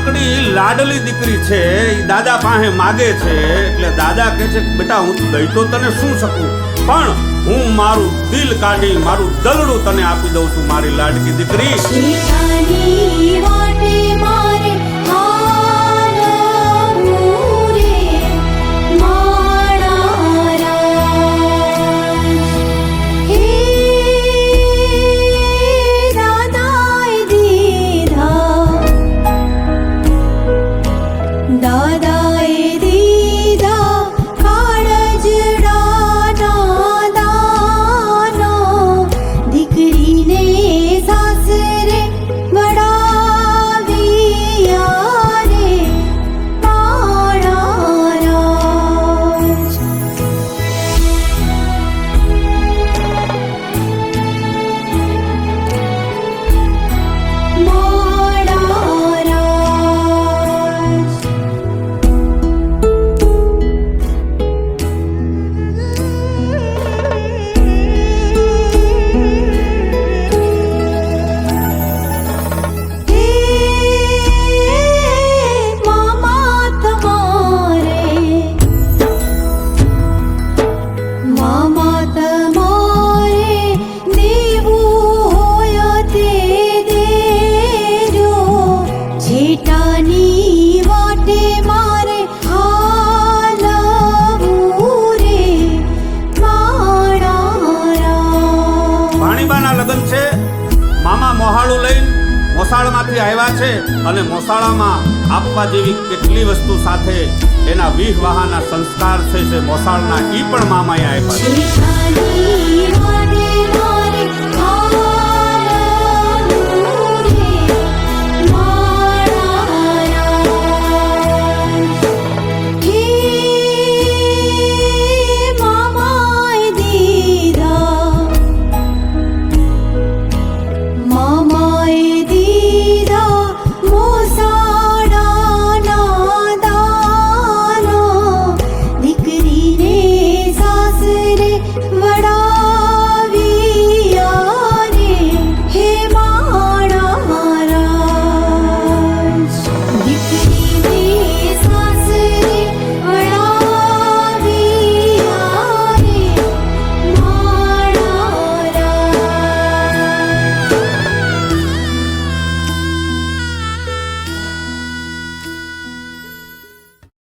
નાનકડી લાડલી દીકરી છે, ઈ દાદા પાસે માગે છે એટલે દાદા કહે છે બેટા હું દઈ તો તને શું શકું, પણ હું મારું દિલ કાઢી મારું દલડું તને આપી દઉં છું મારી લાડકી દીકરી. શેઠાની વાટે મારે હાલવું રે મારા રાજ. હે દાદાએ દીધા, દાદાએ દીધા કાળજડાના દાનો, દીકરીને સાસરે વડાવ્યા રે મારા રાજ. મારા રાજ. હે મામા તમારે, મામા તમારે દેવું હોય તે દેજો, જેઠાની વાટે મારે હાલવું રે મારા રાજ. ભાણીબાના લગ્ન છે, મામા મોહાળું લઈને મોસાળમાંથી આવ્યા છે અને મોસાળામાં આપવા જેવી કેટલી વસ્તુ સાથે એના વિવાહના સંસ્કાર છે મોસાળના, ઈ પણ મામાએ આપ્યા છે. શેઠાની વાટે